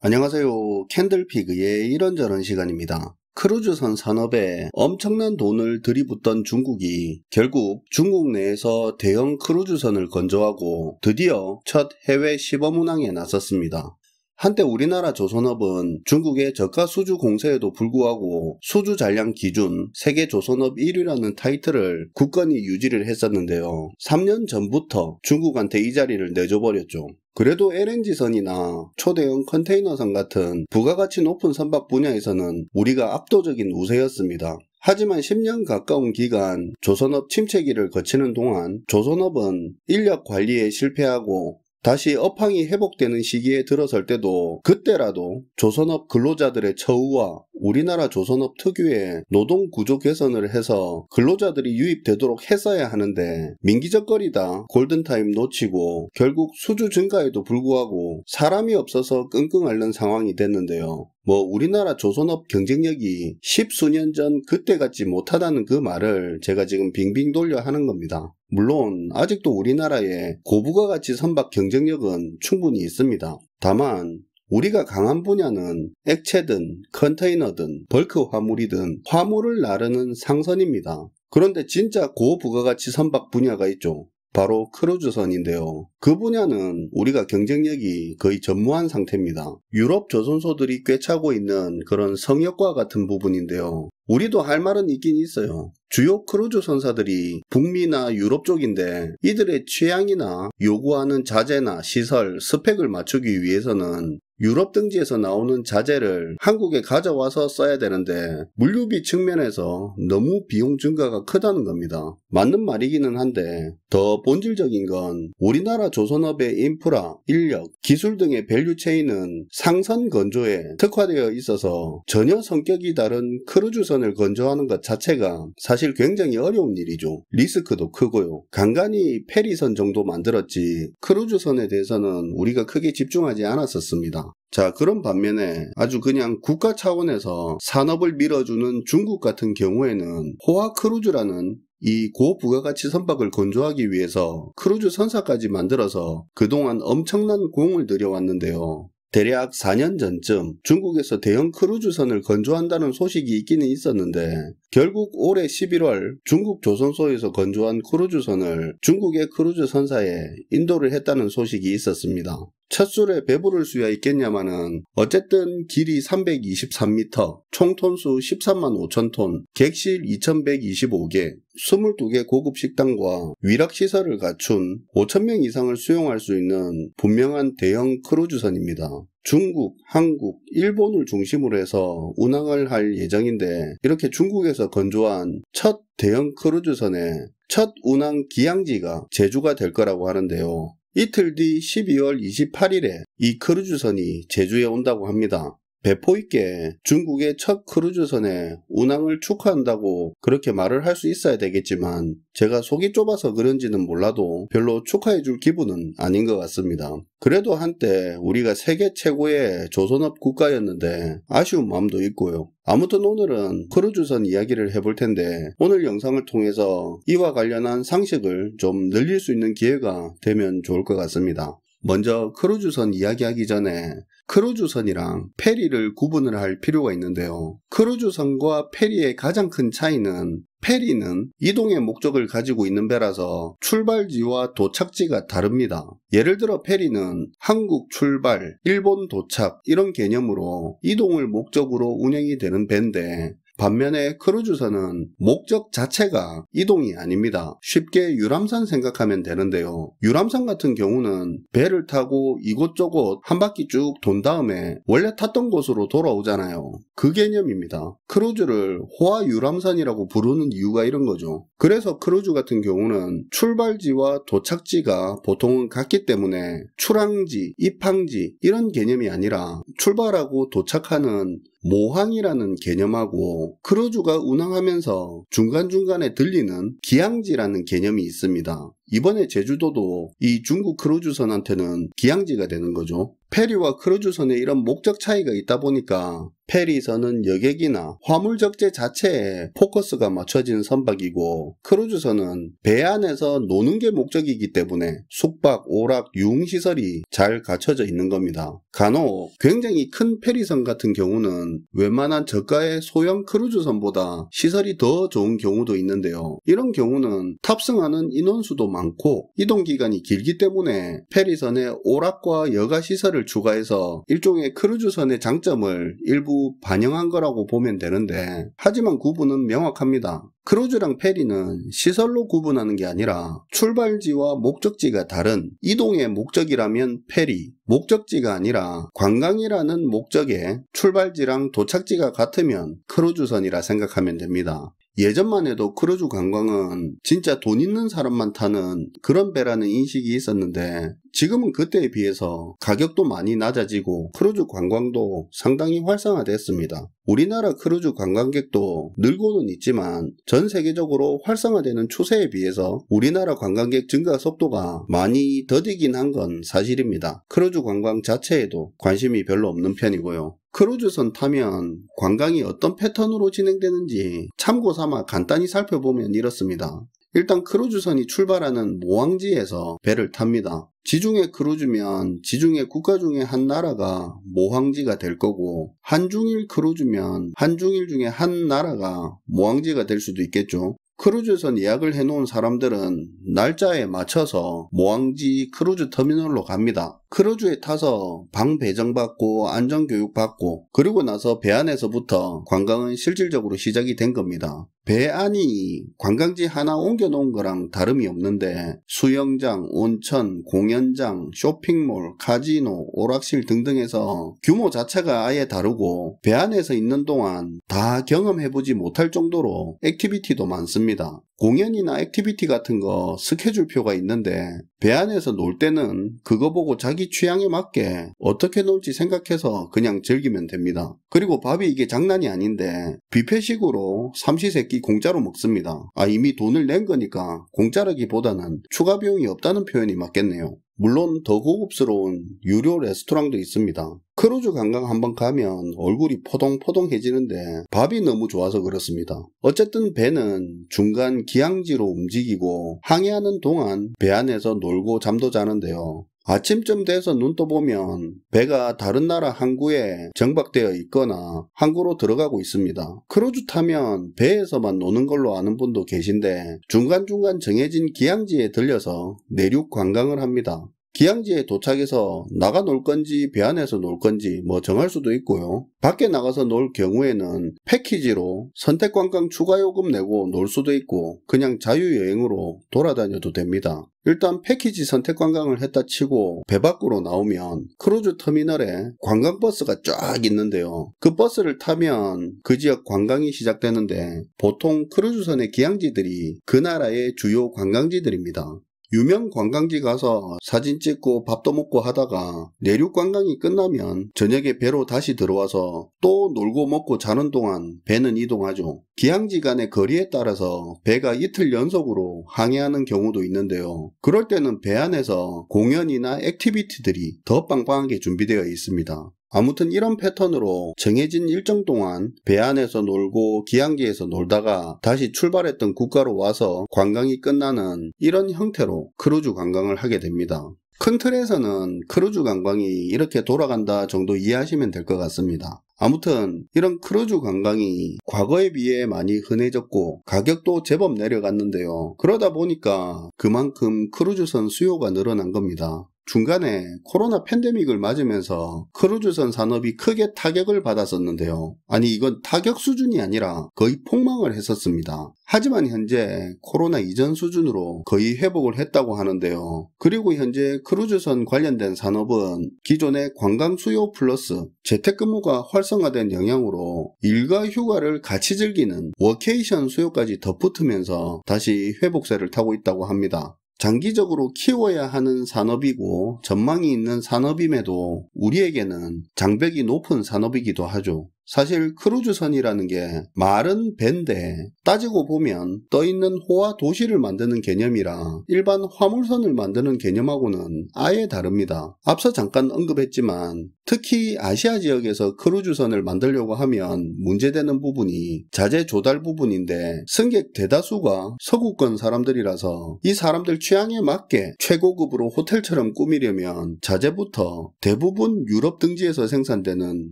안녕하세요. 캔들피그의 이런저런 시간입니다. 크루즈선 산업에 엄청난 돈을 들이붓던 중국이 결국 중국 내에서 대형 크루즈선을 건조하고 드디어 첫 해외 시범 운항에 나섰습니다. 한때 우리나라 조선업은 중국의 저가 수주 공세에도 불구하고 수주 잔량 기준 세계 조선업 1위라는 타이틀을 굳건히 유지를 했었는데요. 3년 전부터 중국한테 이 자리를 내줘버렸죠. 그래도 LNG선이나 초대형 컨테이너선 같은 부가가치 높은 선박 분야에서는 우리가 압도적인 우세였습니다. 하지만 10년 가까운 기간 조선업 침체기를 거치는 동안 조선업은 인력 관리에 실패하고 다시 업황이 회복되는 시기에 들어설 때도 그때라도 조선업 근로자들의 처우와 우리나라 조선업 특유의 노동 구조 개선을 해서 근로자들이 유입되도록 했어야 하는데 민기적거리다 골든타임 놓치고 결국 수주 증가에도 불구하고 사람이 없어서 끙끙 앓는 상황이 됐는데요. 우리나라 조선업 경쟁력이 10수년 전 그때 같지 못하다는 그 말을 제가 지금 빙빙 돌려 하는 겁니다. 물론 아직도 우리나라의 고부가가치 선박 경쟁력은 충분히 있습니다. 다만 우리가 강한 분야는 액체든 컨테이너든 벌크 화물이든 화물을 나르는 상선입니다. 그런데 진짜 고부가가치 선박 분야가 있죠. 바로 크루즈선인데요. 그 분야는 우리가 경쟁력이 거의 전무한 상태입니다. 유럽 조선소들이 꿰차고 있는 그런 성역과 같은 부분인데요. 우리도 할 말은 있긴 있어요. 주요 크루즈선사들이 북미나 유럽 쪽인데 이들의 취향이나 요구하는 자재나 시설, 스펙을 맞추기 위해서는 유럽 등지에서 나오는 자재를 한국에 가져와서 써야 되는데 물류비 측면에서 너무 비용 증가가 크다는 겁니다. 맞는 말이기는 한데 더 본질적인 건 우리나라 조선업의 인프라, 인력, 기술 등의 밸류체인은 상선 건조에 특화되어 있어서 전혀 성격이 다른 크루즈선을 건조하는 것 자체가 사실 굉장히 어려운 일이죠. 리스크도 크고요. 간간히 페리선 정도 만들었지 크루즈선에 대해서는 우리가 크게 집중하지 않았었습니다. 자, 그런 반면에 아주 그냥 국가 차원에서 산업을 밀어주는 중국 같은 경우에는 호화 크루즈라는 이 고부가가치 선박을 건조하기 위해서 크루즈 선사까지 만들어서 그동안 엄청난 공을 들여왔는데요. 대략 4년 전쯤 중국에서 대형 크루즈선을 건조한다는 소식이 있기는 있었는데 결국 올해 11월 중국 조선소에서 건조한 크루즈선을 중국의 크루즈 선사에 인도를 했다는 소식이 있었습니다. 첫 술에 배부를 수야 있겠냐마는 어쨌든 길이 323m, 총톤수 13만 5천 톤, 객실 2125개, 22개 고급 식당과 위락시설을 갖춘 5,000명 이상을 수용할 수 있는 분명한 대형 크루즈선입니다. 중국, 한국, 일본을 중심으로 해서 운항을 할 예정인데 이렇게 중국에서 건조한 첫 대형 크루즈선의 첫 운항 기항지가 제주가 될 거라고 하는데요. 이틀 뒤 12월 28일에 이 크루즈선이 제주에 온다고 합니다. 배포있게 중국의 첫 크루즈선의 운항을 축하한다고 그렇게 말을 할 수 있어야 되겠지만 제가 속이 좁아서 그런지는 몰라도 별로 축하해줄 기분은 아닌 것 같습니다. 그래도 한때 우리가 세계 최고의 조선업 국가였는데 아쉬운 마음도 있고요. 아무튼 오늘은 크루즈선 이야기를 해볼 텐데 오늘 영상을 통해서 이와 관련한 상식을 좀 늘릴 수 있는 기회가 되면 좋을 것 같습니다. 먼저 크루즈선 이야기하기 전에 크루즈선이랑 페리를 구분을 할 필요가 있는데요. 크루즈선과 페리의 가장 큰 차이는 페리는 이동의 목적을 가지고 있는 배라서 출발지와 도착지가 다릅니다. 예를 들어 페리는 한국 출발, 일본 도착 이런 개념으로 이동을 목적으로 운행이 되는 배인데 반면에 크루즈선은 목적 자체가 이동이 아닙니다. 쉽게 유람선 생각하면 되는데요. 유람선 같은 경우는 배를 타고 이곳저곳 한 바퀴 쭉 돈 다음에 원래 탔던 곳으로 돌아오잖아요. 그 개념입니다. 크루즈를 호화 유람선이라고 부르는 이유가 이런 거죠. 그래서 크루즈 같은 경우는 출발지와 도착지가 보통은 같기 때문에 출항지, 입항지 이런 개념이 아니라 출발하고 도착하는 모항이라는 개념하고 크루즈가 운항하면서 중간중간에 들리는 기항지라는 개념이 있습니다. 이번에 제주도도 이 중국 크루즈선한테는 기항지가 되는 거죠. 페리와 크루즈선에 이런 목적 차이가 있다 보니까 페리선은 여객이나 화물 적재 자체에 포커스가 맞춰진 선박이고, 크루즈선은 배 안에서 노는 게 목적이기 때문에 숙박, 오락, 유흥시설이 잘 갖춰져 있는 겁니다. 간혹 굉장히 큰 페리선 같은 경우는 웬만한 저가의 소형 크루즈선보다 시설이 더 좋은 경우도 있는데요. 이런 경우는 탑승하는 인원수도 많고 이동기간이 길기 때문에 페리선에 오락과 여가 시설을 추가해서 일종의 크루즈선의 장점을 일부 반영한 거라고 보면 되는데, 하지만 구분은 명확합니다. 크루즈랑 페리는 시설로 구분하는 게 아니라 출발지와 목적지가 다른 이동의 목적이라면 페리, 목적지가 아니라 관광이라는 목적의 출발지랑 도착지가 같으면 크루즈선이라 생각하면 됩니다. 예전만 해도 크루즈 관광은 진짜 돈 있는 사람만 타는 그런 배라는 인식이 있었는데, 지금은 그때에 비해서 가격도 많이 낮아지고 크루즈 관광도 상당히 활성화됐습니다. 우리나라 크루즈 관광객도 늘고는 있지만 전 세계적으로 활성화되는 추세에 비해서 우리나라 관광객 증가 속도가 많이 더디긴 한 건 사실입니다. 크루즈 관광 자체에도 관심이 별로 없는 편이고요. 크루즈선 타면 관광이 어떤 패턴으로 진행되는지 참고 삼아 간단히 살펴보면 이렇습니다. 일단 크루즈선이 출발하는 모항지에서 배를 탑니다. 지중해 크루즈면 지중해 국가 중에 한 나라가 모항지가 될 거고, 한중일 크루즈면 한중일 중에 한 나라가 모항지가 될 수도 있겠죠. 크루즈선 예약을 해놓은 사람들은 날짜에 맞춰서 모항지 크루즈 터미널로 갑니다. 크루즈에 타서 방 배정받고 안전교육 받고, 그리고 나서 배 안에서부터 관광은 실질적으로 시작이 된 겁니다. 배 안이 관광지 하나 옮겨놓은 거랑 다름이 없는데 수영장, 온천, 공연장, 쇼핑몰, 카지노, 오락실 등등해서 규모 자체가 아예 다르고 배 안에서 있는 동안 다 경험해보지 못할 정도로 액티비티도 많습니다. 공연이나 액티비티 같은 거 스케줄표가 있는데 배 안에서 놀 때는 그거 보고 자기 취향에 맞게 어떻게 놀지 생각해서 그냥 즐기면 됩니다. 그리고 밥이 이게 장난이 아닌데 뷔페식으로 삼시세끼 공짜로 먹습니다. 이미 돈을 낸 거니까 공짜라기보다는 추가 비용이 없다는 표현이 맞겠네요. 물론 더 고급스러운 유료 레스토랑도 있습니다. 크루즈 관광 한번 가면 얼굴이 포동포동해지는데 밥이 너무 좋아서 그렇습니다. 어쨌든 배는 중간 기항지로 움직이고 항해하는 동안 배 안에서 놀고 잠도 자는데요. 아침쯤 돼서 눈 떠보면 배가 다른 나라 항구에 정박되어 있거나 항구로 들어가고 있습니다. 크루즈 타면 배에서만 노는 걸로 아는 분도 계신데 중간중간 정해진 기항지에 들려서 내륙 관광을 합니다. 기항지에 도착해서 나가 놀 건지 배 안에서 놀 건지 정할 수도 있고요. 밖에 나가서 놀 경우에는 패키지로 선택관광 추가요금 내고 놀 수도 있고 그냥 자유여행으로 돌아다녀도 됩니다. 일단 패키지 선택관광을 했다 치고 배 밖으로 나오면 크루즈 터미널에 관광버스가 쫙 있는데요. 그 버스를 타면 그 지역 관광이 시작되는데 보통 크루즈선의 기항지들이 그 나라의 주요 관광지들입니다. 유명 관광지 가서 사진 찍고 밥도 먹고 하다가 내륙 관광이 끝나면 저녁에 배로 다시 들어와서 또 놀고 먹고 자는 동안 배는 이동하죠. 기항지 간의 거리에 따라서 배가 이틀 연속으로 항해하는 경우도 있는데요. 그럴 때는 배 안에서 공연이나 액티비티들이 더 빵빵하게 준비되어 있습니다. 아무튼 이런 패턴으로 정해진 일정 동안 배 안에서 놀고 기항지에서 놀다가 다시 출발했던 국가로 와서 관광이 끝나는 이런 형태로 크루즈 관광을 하게 됩니다. 큰 틀에서는 크루즈 관광이 이렇게 돌아간다 정도 이해하시면 될 것 같습니다. 아무튼 이런 크루즈 관광이 과거에 비해 많이 흔해졌고 가격도 제법 내려갔는데요. 그러다 보니까 그만큼 크루즈선 수요가 늘어난 겁니다. 중간에 코로나 팬데믹을 맞으면서 크루즈선 산업이 크게 타격을 받았었는데요. 이건 타격 수준이 아니라 거의 폭망을 했었습니다. 하지만 현재 코로나 이전 수준으로 거의 회복을 했다고 하는데요. 그리고 현재 크루즈선 관련된 산업은 기존의 관광 수요 플러스 재택근무가 활성화된 영향으로 일과 휴가를 같이 즐기는 워케이션 수요까지 덧붙으면서 다시 회복세를 타고 있다고 합니다. 장기적으로 키워야 하는 산업이고 전망이 있는 산업임에도 우리에게는 장벽이 높은 산업이기도 하죠. 사실 크루즈선이라는 게 말은 배인데 따지고 보면 떠있는 호화 도시를 만드는 개념이라 일반 화물선을 만드는 개념하고는 아예 다릅니다. 앞서 잠깐 언급했지만 특히 아시아 지역에서 크루즈선을 만들려고 하면 문제되는 부분이 자재 조달 부분인데 승객 대다수가 서구권 사람들이라서 이 사람들 취향에 맞게 최고급으로 호텔처럼 꾸미려면 자재부터 대부분 유럽 등지에서 생산되는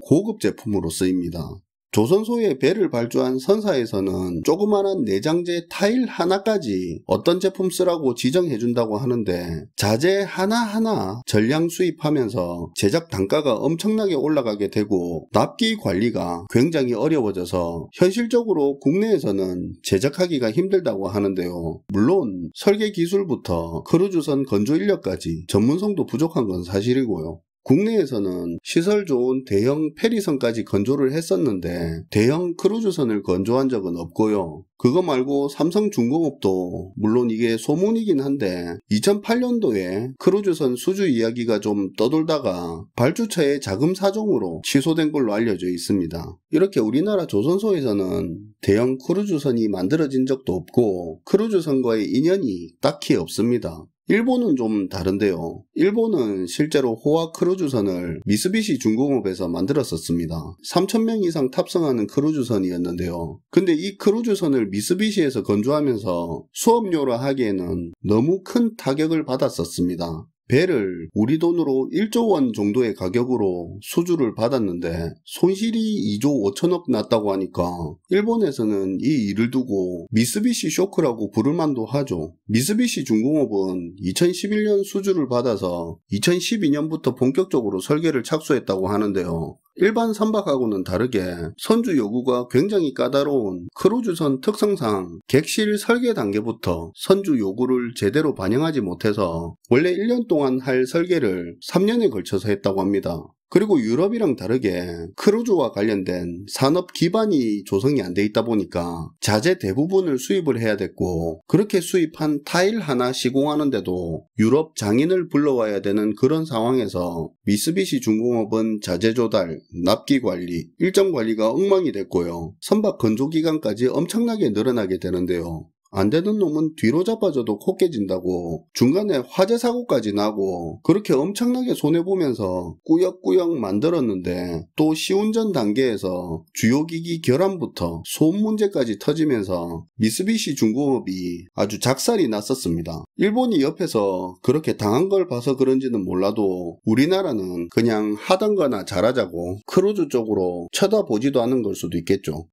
고급 제품으로 쓰입니다. 조선소의 배를 발주한 선사에서는 조그마한 내장재 타일 하나까지 어떤 제품 쓰라고 지정해준다고 하는데 자재 하나하나 전량 수입하면서 제작 단가가 엄청나게 올라가게 되고 납기 관리가 굉장히 어려워져서 현실적으로 국내에서는 제작하기가 힘들다고 하는데요. 물론 설계 기술부터 크루즈선 건조 인력까지 전문성도 부족한 건 사실이고요. 국내에서는 시설 좋은 대형 페리선까지 건조를 했었는데 대형 크루즈선을 건조한 적은 없고요. 그거 말고 삼성중공업도 물론 이게 소문이긴 한데 2008년도에 크루즈선 수주 이야기가 좀 떠돌다가 발주처의 자금 사정으로 취소된 걸로 알려져 있습니다. 이렇게 우리나라 조선소에서는 대형 크루즈선이 만들어진 적도 없고 크루즈선과의 인연이 딱히 없습니다. 일본은 좀 다른데요. 일본은 실제로 호화 크루즈선을 미쓰비시 중공업에서 만들었었습니다. 3,000명 이상 탑승하는 크루즈선이었는데요. 근데 이 크루즈선을 미쓰비시에서 건조하면서 수업료라 하기에는 너무 큰 타격을 받았었습니다. 배를 우리 돈으로 1조 원 정도의 가격으로 수주를 받았는데 손실이 2조 5천억 났다고 하니까 일본에서는 이 일을 두고 미쓰비시 쇼크라고 부를 만도 하죠. 미쓰비시 중공업은 2011년 수주를 받아서 2012년부터 본격적으로 설계를 착수했다고 하는데요. 일반 선박하고는 다르게 선주 요구가 굉장히 까다로운 크루즈선 특성상 객실 설계 단계부터 선주 요구를 제대로 반영하지 못해서 원래 1년 동안 할 설계를 3년에 걸쳐서 했다고 합니다. 그리고 유럽이랑 다르게 크루즈와 관련된 산업 기반이 조성이 안 돼 있다 보니까 자재 대부분을 수입을 해야 됐고 그렇게 수입한 타일 하나 시공하는데도 유럽 장인을 불러와야 되는 그런 상황에서 미쓰비시 중공업은 자재 조달, 납기 관리, 일정 관리가 엉망이 됐고요. 선박 건조 기간까지 엄청나게 늘어나게 되는데요. 안 되는 놈은 뒤로 잡아줘도 코 깨진다고 중간에 화재 사고까지 나고 그렇게 엄청나게 손해보면서 꾸역꾸역 만들었는데 또 시운전 단계에서 주요기기 결함부터 소음 문제까지 터지면서 미쓰비시 중공업이 아주 작살이 났었습니다. 일본이 옆에서 그렇게 당한 걸 봐서 그런지는 몰라도 우리나라는 그냥 하던 거나 잘하자고 크루즈 쪽으로 쳐다보지도 않은 걸 수도 있겠죠.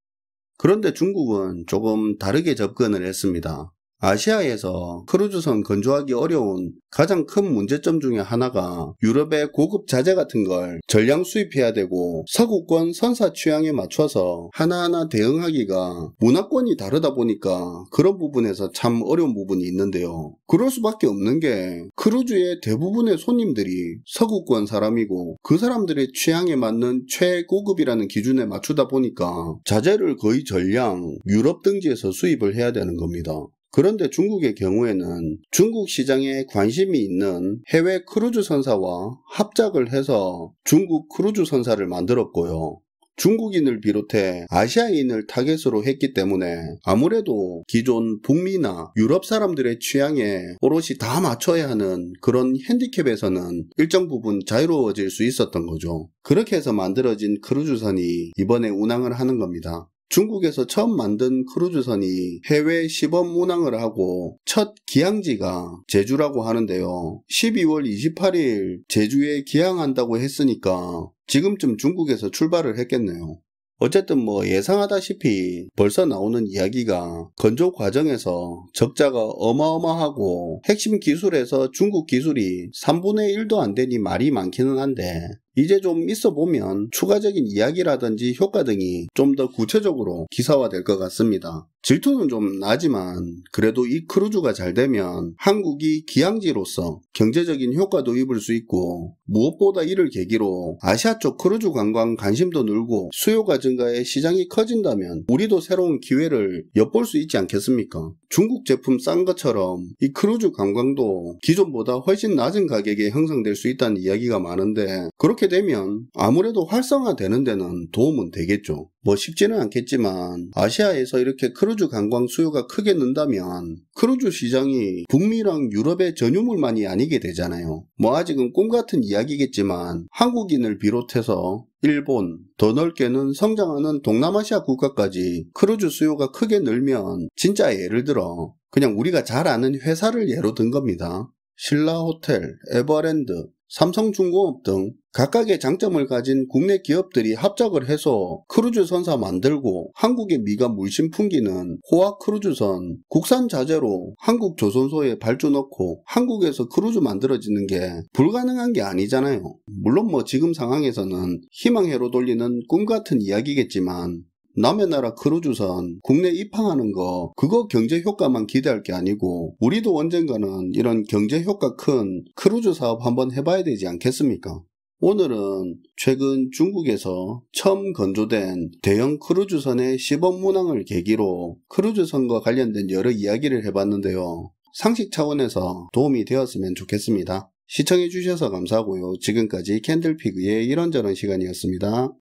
그런데 중국은 조금 다르게 접근을 했습니다. 아시아에서 크루즈선 건조하기 어려운 가장 큰 문제점 중에 하나가 유럽의 고급 자재 같은 걸 전량 수입해야 되고 서구권 선사 취향에 맞춰서 하나하나 대응하기가 문화권이 다르다 보니까 그런 부분에서 참 어려운 부분이 있는데요. 그럴 수밖에 없는 게 크루즈의 대부분의 손님들이 서구권 사람이고 그 사람들의 취향에 맞는 최고급이라는 기준에 맞추다 보니까 자재를 거의 전량 유럽 등지에서 수입을 해야 되는 겁니다. 그런데 중국의 경우에는 중국 시장에 관심이 있는 해외 크루즈 선사와 합작을 해서 중국 크루즈 선사를 만들었고요. 중국인을 비롯해 아시아인을 타겟으로 했기 때문에 아무래도 기존 북미나 유럽 사람들의 취향에 오롯이 다 맞춰야 하는 그런 핸디캡에서는 일정 부분 자유로워질 수 있었던 거죠. 그렇게 해서 만들어진 크루즈선이 이번에 운항을 하는 겁니다. 중국에서 처음 만든 크루즈선이 해외 시범 운항을 하고 첫 기항지가 제주라고 하는데요. 12월 28일 제주에 기항한다고 했으니까 지금쯤 중국에서 출발을 했겠네요. 어쨌든 예상하다시피 벌써 나오는 이야기가 건조 과정에서 적자가 어마어마하고 핵심 기술에서 중국 기술이 3분의 1도 안 되니 말이 많기는 한데 이제 좀 있어보면 추가적인 이야기라든지 효과 등이 좀 더 구체적으로 기사화될 것 같습니다. 질투는 좀 나지만 그래도 이 크루즈가 잘 되면 한국이 기항지로서 경제적인 효과도 입을 수 있고 무엇보다 이를 계기로 아시아 쪽 크루즈 관광 관심도 늘고 수요가 증가해 시장이 커진다면 우리도 새로운 기회를 엿볼 수 있지 않겠습니까? 중국 제품 싼 것처럼 이 크루즈 관광도 기존보다 훨씬 낮은 가격에 형성될 수 있다는 이야기가 많은데 그렇게 그렇게 되면 아무래도 활성화되는 데는 도움은 되겠죠. 뭐 쉽지는 않겠지만 아시아에서 이렇게 크루즈 관광 수요가 크게 는다면 크루즈 시장이 북미랑 유럽의 전유물만이 아니게 되잖아요. 뭐 아직은 꿈같은 이야기겠지만 한국인을 비롯해서 일본, 더 넓게는 성장하는 동남아시아 국가까지 크루즈 수요가 크게 늘면 진짜 예를 들어 그냥 우리가 잘 아는 회사를 예로 든 겁니다. 신라호텔, 에버랜드, 삼성중공업 등 각각의 장점을 가진 국내 기업들이 합작을 해서 크루즈 선사 만들고 한국의 미가 물씬 풍기는 호화 크루즈선 국산 자재로 한국 조선소에 발주 넣고 한국에서 크루즈 만들어지는 게 불가능한 게 아니잖아요. 물론 뭐 지금 상황에서는 희망회로 돌리는 꿈같은 이야기겠지만 남의 나라 크루즈선 국내 입항하는 거 그거 경제 효과만 기대할 게 아니고 우리도 언젠가는 이런 경제 효과 큰 크루즈 사업 한번 해봐야 되지 않겠습니까? 오늘은 최근 중국에서 처음 건조된 대형 크루즈선의 시범 운항을 계기로 크루즈선과 관련된 여러 이야기를 해봤는데요. 상식 차원에서 도움이 되었으면 좋겠습니다. 시청해주셔서 감사하고요. 지금까지 캔들피그의 이런저런 시간이었습니다.